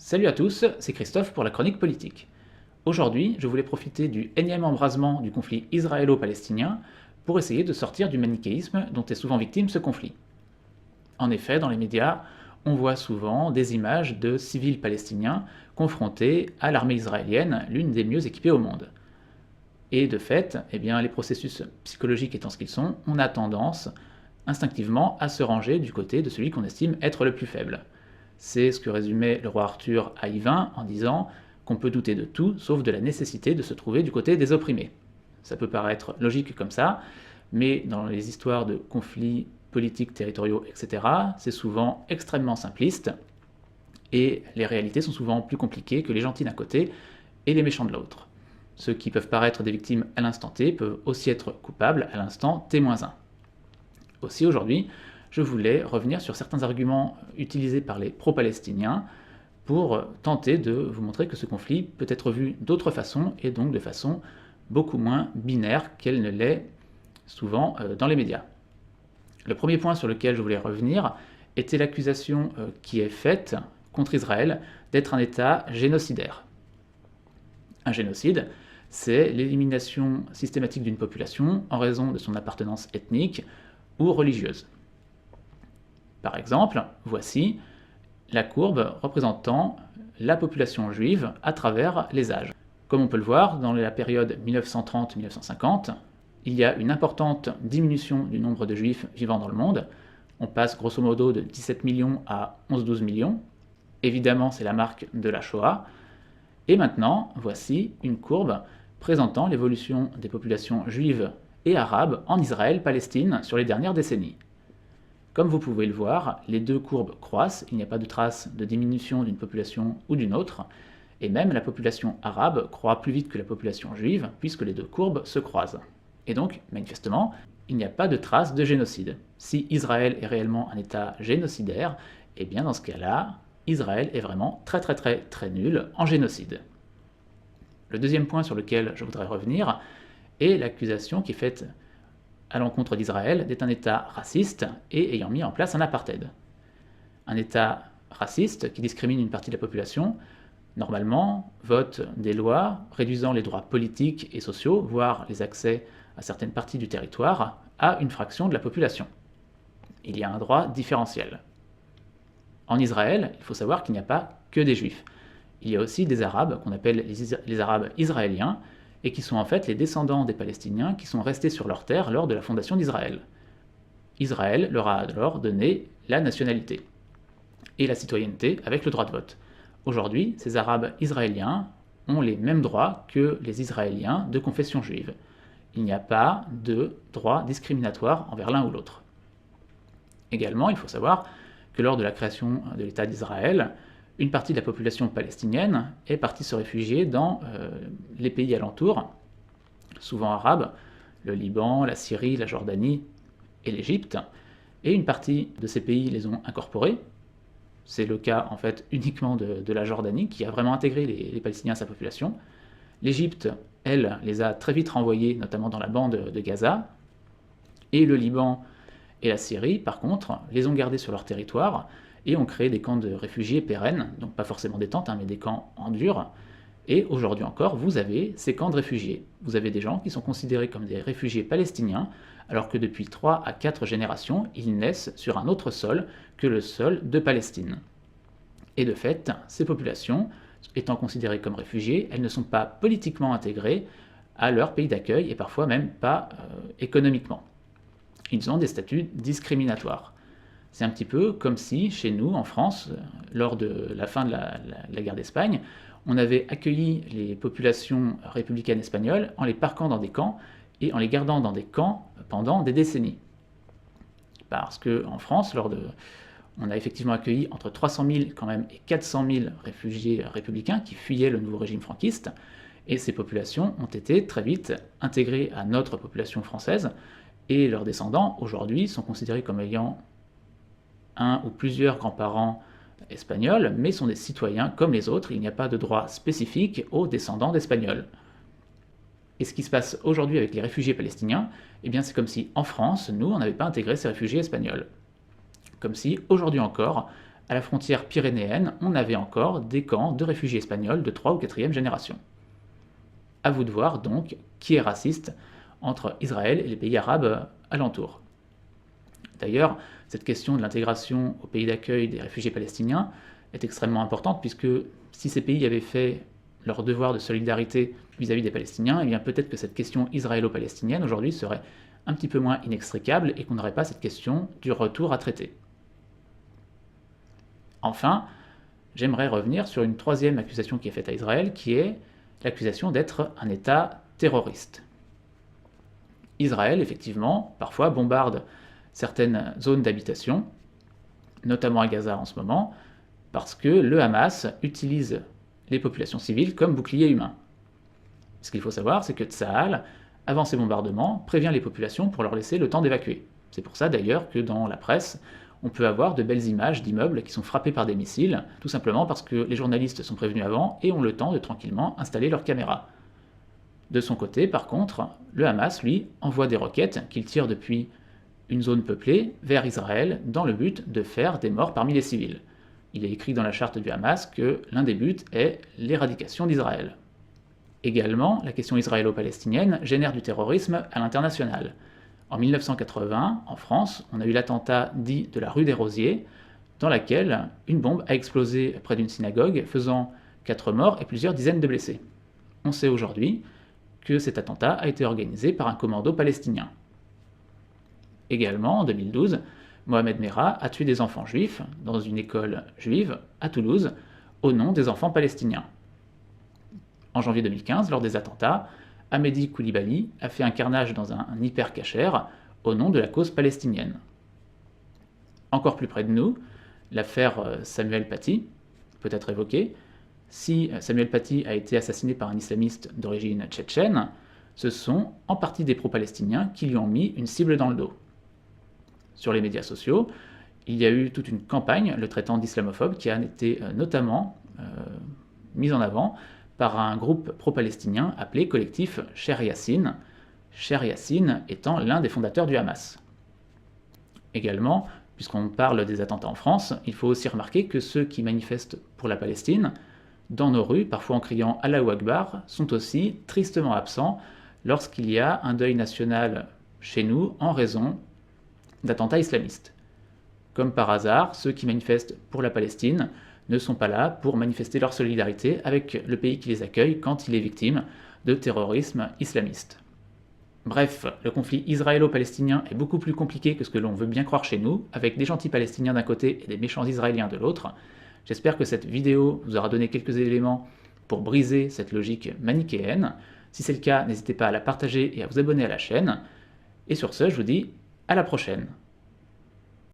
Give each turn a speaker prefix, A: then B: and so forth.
A: Salut à tous, c'est Christophe pour la chronique politique. Aujourd'hui, je voulais profiter du énième embrasement du conflit israélo-palestinien pour essayer de sortir du manichéisme dont est souvent victime ce conflit. En effet, dans les médias, on voit souvent des images de civils palestiniens confrontés à l'armée israélienne, l'une des mieux équipées au monde. Et de fait, les processus psychologiques étant ce qu'ils sont, on a tendance instinctivement à se ranger du côté de celui qu'on estime être le plus faible. C'est ce que résumait le roi Arthur à Yvain en disant qu'on peut douter de tout sauf de la nécessité de se trouver du côté des opprimés. Ça peut paraître logique comme ça, mais dans les histoires de conflits politiques, territoriaux, etc., c'est souvent extrêmement simpliste, et les réalités sont souvent plus compliquées que les gentils d'un côté et les méchants de l'autre. Ceux qui peuvent paraître des victimes à l'instant T peuvent aussi être coupables à l'instant T-1. Aussi aujourd'hui, je voulais revenir sur certains arguments utilisés par les pro-palestiniens pour tenter de vous montrer que ce conflit peut être vu d'autres façons et donc de façon beaucoup moins binaire qu'elle ne l'est souvent dans les médias. Le premier point sur lequel je voulais revenir était l'accusation qui est faite contre Israël d'être un État génocidaire. Un génocide, c'est l'élimination systématique d'une population en raison de son appartenance ethnique ou religieuse. Par exemple, voici la courbe représentant la population juive à travers les âges. Comme on peut le voir, dans la période 1930-1950, il y a une importante diminution du nombre de juifs vivant dans le monde. On passe grosso modo de 17 millions à 11-12 millions. Évidemment, c'est la marque de la Shoah. Et maintenant, voici une courbe présentant l'évolution des populations juives et arabes en Israël-Palestine sur les dernières décennies. Comme vous pouvez le voir, les deux courbes croissent, il n'y a pas de trace de diminution d'une population ou d'une autre, et même la population arabe croît plus vite que la population juive, puisque les deux courbes se croisent. Et donc, manifestement, il n'y a pas de trace de génocide. Si Israël est réellement un État génocidaire, eh bien dans ce cas-là, Israël est vraiment très nul en génocide. Le deuxième point sur lequel je voudrais revenir est l'accusation qui est faite à l'encontre d'Israël d'être un État raciste et ayant mis en place un apartheid. Un État raciste qui discrimine une partie de la population, normalement, vote des lois réduisant les droits politiques et sociaux, voire les accès à certaines parties du territoire, à une fraction de la population. Il y a un droit différentiel. En Israël, il faut savoir qu'il n'y a pas que des juifs. Il y a aussi des arabes, qu'on appelle les arabes israéliens, et qui sont en fait les descendants des Palestiniens qui sont restés sur leur terre lors de la fondation d'Israël. Israël leur a alors donné la nationalité et la citoyenneté avec le droit de vote. Aujourd'hui, ces Arabes israéliens ont les mêmes droits que les Israéliens de confession juive. Il n'y a pas de droit discriminatoire envers l'un ou l'autre. Également, il faut savoir que lors de la création de l'État d'Israël, une partie de la population palestinienne est partie se réfugier dans les pays alentours, souvent arabes, le Liban, la Syrie, la Jordanie et l'Égypte, et une partie de ces pays les ont incorporés. C'est le cas en fait uniquement de la Jordanie, qui a vraiment intégré les Palestiniens à sa population. L'Égypte, elle, les a très vite renvoyés, notamment dans la bande de Gaza, et le Liban et la Syrie, par contre, les ont gardés sur leur territoire, et ont créé des camps de réfugiés pérennes, donc pas forcément des tentes, mais des camps en dur. Et aujourd'hui encore, vous avez ces camps de réfugiés. Vous avez des gens qui sont considérés comme des réfugiés palestiniens, alors que depuis 3 à 4 générations, ils naissent sur un autre sol que le sol de Palestine. Et de fait, ces populations, étant considérées comme réfugiés, elles ne sont pas politiquement intégrées à leur pays d'accueil, et parfois même pas économiquement. Ils ont des statuts discriminatoires. C'est un petit peu comme si, chez nous, en France, lors de la fin de la guerre d'Espagne, on avait accueilli les populations républicaines espagnoles en les parquant dans des camps et en les gardant dans des camps pendant des décennies. Parce qu'en France, on a effectivement accueilli entre 300 000 quand même et 400 000 réfugiés républicains qui fuyaient le nouveau régime franquiste, et ces populations ont été très vite intégrées à notre population française, et leurs descendants, aujourd'hui, sont considérés comme ayant un ou plusieurs grands-parents espagnols, mais sont des citoyens comme les autres, il n'y a pas de droit spécifique aux descendants d'Espagnols. Et ce qui se passe aujourd'hui avec les réfugiés palestiniens, eh bien c'est comme si en France, nous, on n'avait pas intégré ces réfugiés espagnols. Comme si, aujourd'hui encore, à la frontière pyrénéenne, on avait encore des camps de réfugiés espagnols de 3 ou 4e génération. À vous de voir donc qui est raciste entre Israël et les pays arabes alentours. D'ailleurs, cette question de l'intégration au pays d'accueil des réfugiés palestiniens est extrêmement importante puisque si ces pays avaient fait leur devoir de solidarité vis-à-vis des Palestiniens, eh bien peut-être que cette question israélo-palestinienne aujourd'hui serait un petit peu moins inextricable et qu'on n'aurait pas cette question du retour à traiter. Enfin, j'aimerais revenir sur une troisième accusation qui est faite à Israël, qui est l'accusation d'être un État terroriste. Israël, effectivement, parfois bombarde certaines zones d'habitation, notamment à Gaza en ce moment, parce que le Hamas utilise les populations civiles comme bouclier humain. Ce qu'il faut savoir, c'est que Tsahal, avant ces bombardements, prévient les populations pour leur laisser le temps d'évacuer. C'est pour ça d'ailleurs que dans la presse, on peut avoir de belles images d'immeubles qui sont frappés par des missiles, tout simplement parce que les journalistes sont prévenus avant et ont le temps de tranquillement installer leurs caméras. De son côté, par contre, le Hamas, lui, envoie des roquettes qu'il tire depuis une zone peuplée vers Israël dans le but de faire des morts parmi les civils. Il est écrit dans la charte du Hamas que l'un des buts est l'éradication d'Israël. Également, la question israélo-palestinienne génère du terrorisme à l'international. En 1980, en France, on a eu l'attentat dit de la rue des Rosiers, dans laquelle une bombe a explosé près d'une synagogue, faisant 4 morts et plusieurs dizaines de blessés. On sait aujourd'hui que cet attentat a été organisé par un commando palestinien. Également, en 2012, Mohamed Merah a tué des enfants juifs dans une école juive à Toulouse au nom des enfants palestiniens. En janvier 2015, lors des attentats, Hamedi Koulibaly a fait un carnage dans un hyper-cachère au nom de la cause palestinienne. Encore plus près de nous, l'affaire Samuel Paty peut être évoquée. Si Samuel Paty a été assassiné par un islamiste d'origine tchétchène, ce sont en partie des pro-palestiniens qui lui ont mis une cible dans le dos. Sur les médias sociaux, il y a eu toute une campagne le traitant d'islamophobe qui a été notamment mise en avant par un groupe pro-palestinien appelé collectif Cher Yassine étant l'un des fondateurs du Hamas. Également, puisqu'on parle des attentats en France, il faut aussi remarquer que ceux qui manifestent pour la Palestine, dans nos rues, parfois en criant Allahu Akbar, sont aussi tristement absents lorsqu'il y a un deuil national chez nous en raison d'attentats islamistes. Comme par hasard, ceux qui manifestent pour la Palestine ne sont pas là pour manifester leur solidarité avec le pays qui les accueille quand il est victime de terrorisme islamiste. Bref, le conflit israélo-palestinien est beaucoup plus compliqué que ce que l'on veut bien croire chez nous, avec des gentils palestiniens d'un côté et des méchants israéliens de l'autre. J'espère que cette vidéo vous aura donné quelques éléments pour briser cette logique manichéenne. Si c'est le cas, n'hésitez pas à la partager et à vous abonner à la chaîne. Et sur ce, je vous dis à la prochaine.